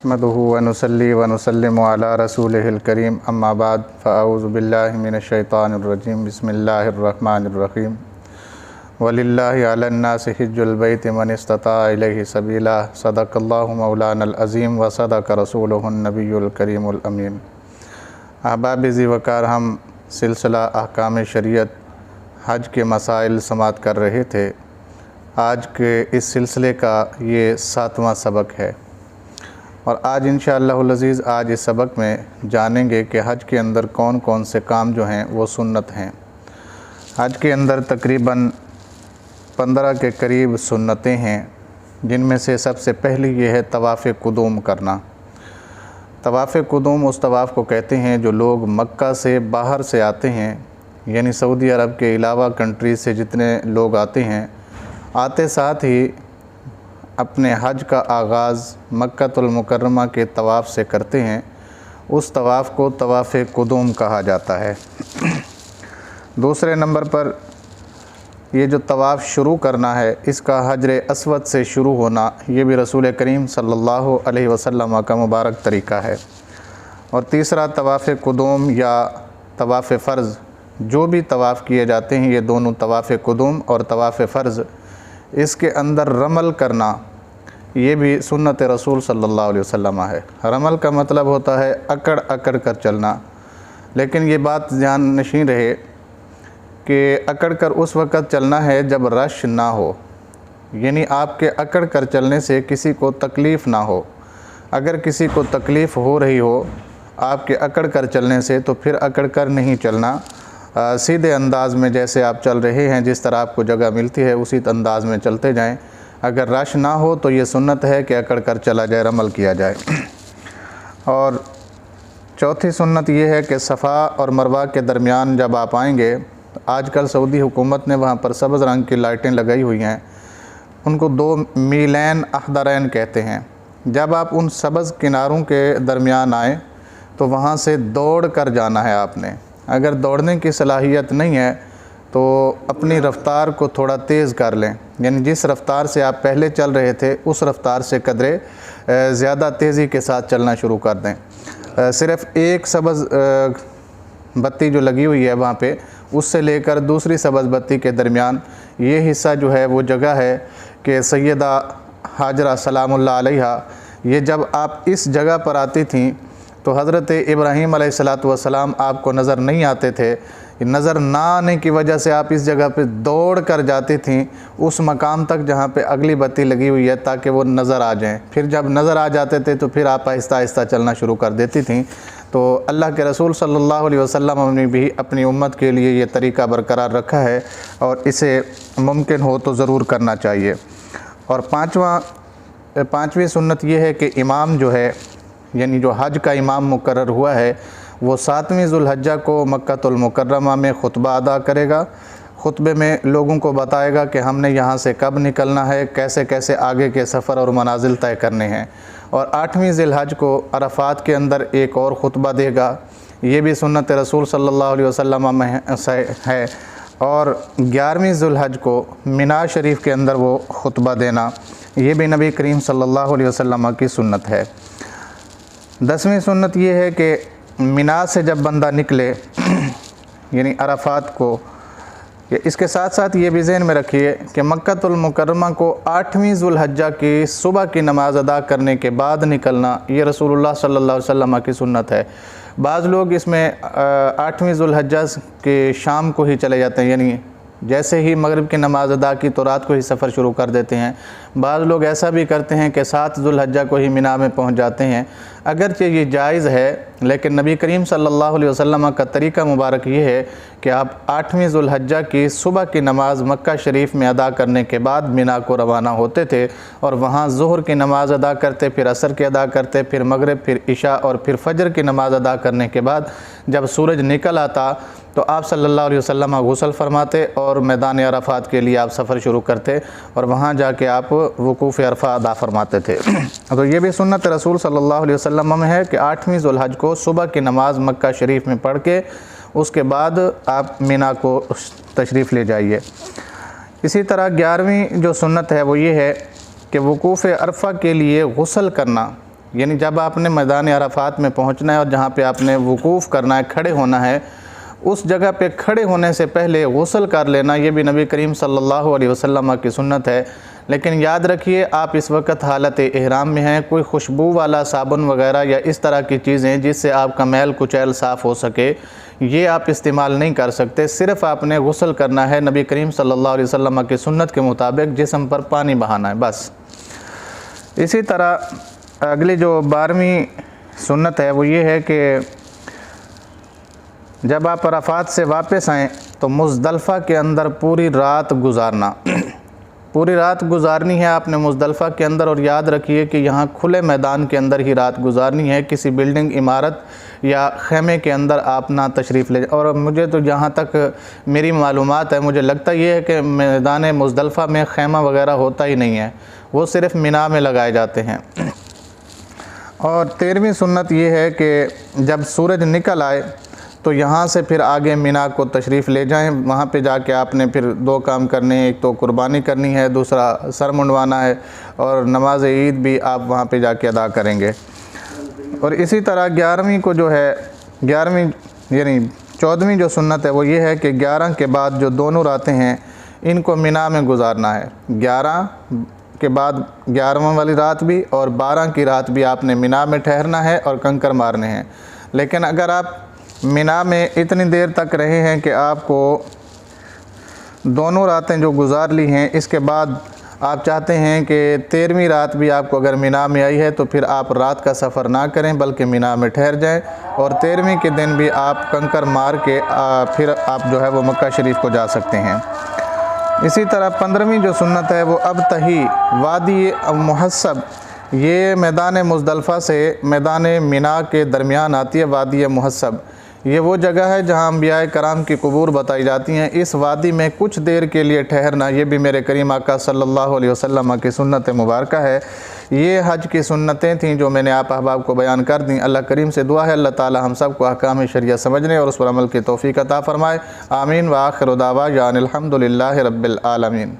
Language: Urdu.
نحمدہ ونصلی ونسلم علی رسولہ الکریم اما بعد فاعوذ باللہ من الشیطان الرجیم بسم اللہ الرحمن الرحیم وللہ علی الناس حج البیت من استطاع الیہ سبیلا صدق اللہ مولانا العظیم وصدق رسولہ النبی الکریم الامین۔ احباب ذی وقار، ہم سلسلہ احکام شریعت حج کے مسائل سماعت کر رہے تھے۔ آج کے اس سلسلے کا یہ 7واں سبق ہے، اور آج انشاءاللہ العزیز آج اس سبق میں جانیں گے کہ حج کے اندر کون کون سے کام جو ہیں وہ سنت ہیں۔ حج کے اندر تقریباً 15 کے قریب سنتیں ہیں، جن میں سے سب سے پہلی یہ ہے طواف قدوم کرنا۔ طواف قدوم اس طواف کو کہتے ہیں جو لوگ مکہ سے باہر سے آتے ہیں، یعنی سعودی عرب کے علاوہ کنٹریز سے جتنے لوگ آتے ہیں، آتے ساتھ ہی اپنے حج کا آغاز مکۃ المکرمہ کے طواف سے کرتے ہیں۔ اس طواف کو طواف قدوم کہا جاتا ہے۔ دوسرے نمبر پر یہ جو طواف شروع کرنا ہے، اس کا حجر اسود سے شروع ہونا، یہ بھی رسول کریم صلی اللہ علیہ وسلم کا مبارک طریقہ ہے۔ اور تیسرا طواف قدوم یا طواف فرض، جو بھی طواف کیے جاتے ہیں، یہ دونوں طواف قدوم اور طواف فرض، اس کے اندر رمل کرنا، یہ بھی سنت رسول صلی اللہ علیہ وسلم ہے۔ رمل کا مطلب ہوتا ہے اکڑ اکڑ کر چلنا، لیکن یہ بات ذہن نشین رہے کہ اکڑ کر اس وقت چلنا ہے جب رش نہ ہو، یعنی آپ کے اکڑ کر چلنے سے کسی کو تکلیف نہ ہو۔ اگر کسی کو تکلیف ہو رہی ہو آپ کے اکڑ کر چلنے سے، تو پھر اکڑ کر نہیں چلنا، سیدھے انداز میں جیسے آپ چل رہے ہیں، جس طرح آپ کو جگہ ملتی ہے اسی انداز میں چلتے جائیں۔ اگر رش نہ ہو تو یہ سنت ہے کہ اکڑ کر چلا جائے، رمل کیا جائے۔ اور چوتھی سنت یہ ہے کہ صفا اور مروہ کے درمیان جب آپ آئیں گے، آج کل سعودی حکومت نے وہاں پر سبز رنگ کی لائٹیں لگائی ہوئی ہیں، ان کو 2 میلین اخضرین کہتے ہیں۔ جب آپ ان سبز کناروں کے درمیان آئیں تو وہاں سے دوڑ کر جانا ہے آپ نے۔ اگر دوڑنے کی صلاحیت نہیں ہے تو اپنی رفتار کو تھوڑا تیز کر لیں، یعنی جس رفتار سے آپ پہلے چل رہے تھے اس رفتار سے قدرے زیادہ تیزی کے ساتھ چلنا شروع کر دیں۔ صرف ایک سبز بتی جو لگی ہوئی ہے وہاں پہ، اس سے لے کر دوسری سبز بتی کے درمیان یہ حصہ جو ہے وہ جگہ ہے کہ سیدہ حاجرہ سلام اللہ علیہا، یہ جب آپ اس جگہ پر آتی تھیں تو حضرت ابراہیم علیہ السلام آپ کو نظر نہیں آتے تھے۔ نظر نہ آنے کی وجہ سے آپ اس جگہ پہ دوڑ کر جاتی تھیں اس مقام تک جہاں پہ اگلی بتی لگی ہوئی ہے، تاکہ وہ نظر آ جائیں۔ پھر جب نظر آ جاتے تھے تو پھر آپ آہستہ آہستہ چلنا شروع کر دیتی تھیں۔ تو اللہ کے رسول صلی اللہ علیہ وسلم نے بھی اپنی امت کے لیے یہ طریقہ برقرار رکھا ہے، اور اسے ممکن ہو تو ضرور کرنا چاہیے۔ اور پانچویں سنت یہ ہے کہ امام جو ہے، یعنی جو حج کا امام مقرر ہوا ہے، وہ 7ویں ذو الحجہ کو مکۃ المکرمہ میں خطبہ ادا کرے گا۔ خطبے میں لوگوں کو بتائے گا کہ ہم نے یہاں سے کب نکلنا ہے، کیسے کیسے آگے کے سفر اور منازل طے کرنے ہیں۔ اور 8ویں ذی الحج کو عرفات کے اندر ایک اور خطبہ دے گا، یہ بھی سنت رسول صلی اللہ علیہ وسلم میں ہے۔ اور 11ویں ذی الحج کو مینا شریف کے اندر وہ خطبہ دینا، یہ بھی نبی کریم صلی اللہ علیہ وسلم کی سنت ہے۔ 10ویں سنت یہ ہے کہ مینا سے جب بندہ نکلے، یعنی عرفات کو، اس کے ساتھ ساتھ یہ بھی ذہن میں رکھیے کہ مکۃ المکرمہ کو 8ویں ذو الحجہ کی صبح کی نماز ادا کرنے کے بعد نکلنا، یہ رسول اللہ صلی اللہ علیہ وسلم کی سنت ہے۔ بعض لوگ اس میں 8ویں ذو الحجہ کے شام کو ہی چلے جاتے ہیں، یعنی جیسے ہی مغرب کی نماز ادا کی تو رات کو ہی سفر شروع کر دیتے ہیں۔ بعض لوگ ایسا بھی کرتے ہیں کہ 7 ذو الحجہ کو ہی مینا میں پہنچ جاتے ہیں۔ اگرچہ یہ جائز ہے، لیکن نبی کریم صلی اللہ علیہ وسلم کا طریقہ مبارک یہ ہے کہ آپ 8ویں ذو الحجہ کی صبح کی نماز مکہ شریف میں ادا کرنے کے بعد مینا کو روانہ ہوتے تھے، اور وہاں ظہر کی نماز ادا کرتے، پھر عصر کی ادا کرتے، پھر مغرب، پھر عشاء، اور پھر فجر کی نماز ادا کرنے کے بعد جب سورج نکل آتا تو آپ صلی اللہ علیہ وسلم غسل فرماتے اور میدان عرفات کے لیے آپ سفر شروع کرتے، اور وہاں جا کے آپ وقوف عرفہ ادا فرماتے تھے۔ تو یہ بھی سنت رسول صلی اللہ علیہ وسلم میں ہے کہ 8ویں ذو الحج کو صبح کی نماز مکہ شریف میں پڑھ کے اس کے بعد آپ مینا کو تشریف لے جائیے۔ اسی طرح 11ویں جو سنت ہے وہ یہ ہے کہ وقوف عرفہ کے لیے غسل کرنا، یعنی جب آپ نے میدان عرفات میں پہنچنا ہے اور جہاں پہ آپ نے وقوف کرنا ہے، کھڑے ہونا ہے، اس جگہ پہ کھڑے ہونے سے پہلے غسل کر لینا، یہ بھی نبی کریم صلی اللہ علیہ وسلم کی سنت ہے۔ لیکن یاد رکھیے آپ اس وقت حالت احرام میں ہیں، کوئی خوشبو والا صابن وغیرہ یا اس طرح کی چیزیں جس سے آپ کا میل کچیل صاف ہو سکے، یہ آپ استعمال نہیں کر سکتے۔ صرف آپ نے غسل کرنا ہے، نبی کریم صلی اللہ علیہ وسلم کی سنت کے مطابق جسم پر پانی بہانا ہے بس۔ اسی طرح اگلی جو 12ویں سنت ہے وہ یہ ہے کہ جب آپ عرفات سے واپس آئیں تو مزدلفہ کے اندر پوری رات گزارنا، پوری رات گزارنی ہے آپ نے مزدلفہ کے اندر۔ اور یاد رکھیے کہ یہاں کھلے میدان کے اندر ہی رات گزارنی ہے، کسی بلڈنگ، عمارت یا خیمے کے اندر آپ نہ تشریف لے جائیں۔ اور مجھے تو جہاں تک میری معلومات ہے، مجھے لگتا یہ ہے کہ میدان مزدلفہ میں خیمہ وغیرہ ہوتا ہی نہیں ہے، وہ صرف مینا میں لگائے جاتے ہیں۔ اور 13ویں سنت یہ ہے کہ جب سورج نکل آئے تو یہاں سے پھر آگے مینا کو تشریف لے جائیں، وہاں پہ جا کے آپ نے پھر 2 کام کرنے ہیں، ایک تو قربانی کرنی ہے، دوسرا سر منڈوانا ہے، اور نماز عید بھی آپ وہاں پہ جا کے ادا کریں گے۔ اور اسی طرح 11ویں کو جو ہے 11ویں یعنی 14ویں جو سنت ہے وہ یہ ہے کہ 11 کے بعد جو دونوں راتیں ہیں ان کو مینا میں گزارنا ہے۔ 11 کے بعد 11واں والی رات بھی اور 12 کی رات بھی آپ نے مینا میں ٹھہرنا ہے اور کنکر مارنے ہیں۔ لیکن اگر آپ مینا میں اتنی دیر تک رہے ہیں کہ آپ کو دونوں راتیں جو گزار لی ہیں، اس کے بعد آپ چاہتے ہیں کہ 13ویں رات بھی آپ کو اگر مینا میں آئی ہے تو پھر آپ رات کا سفر نہ کریں بلکہ مینا میں ٹھہر جائیں، اور 13ویں کے دن بھی آپ کنکر مار کے پھر آپ جو ہے وہ مکہ شریف کو جا سکتے ہیں۔ اسی طرح 15ویں جو سنت ہے وہ ابتہی وادی محسب، یہ میدان مزدلفہ سے میدان مینا کے درمیان آتی ہے وادی محسب۔ یہ وہ جگہ ہے جہاں انبیاء کرام کی قبور بتائی جاتی ہیں۔ اس وادی میں کچھ دیر کے لیے ٹھہرنا یہ بھی میرے کریم آقا صلی اللہ علیہ وسلم کی سنت مبارکہ ہے۔ یہ حج کی سنتیں تھیں جو میں نے آپ احباب کو بیان کر دیں۔ اللہ کریم سے دعا ہے اللہ تعالی ہم سب کو احکام شریعہ سمجھنے اور اس پر عمل کی توفیق عطا فرمائے۔ آمین۔ وآخر دعوانا الحمد للہ رب العالمین۔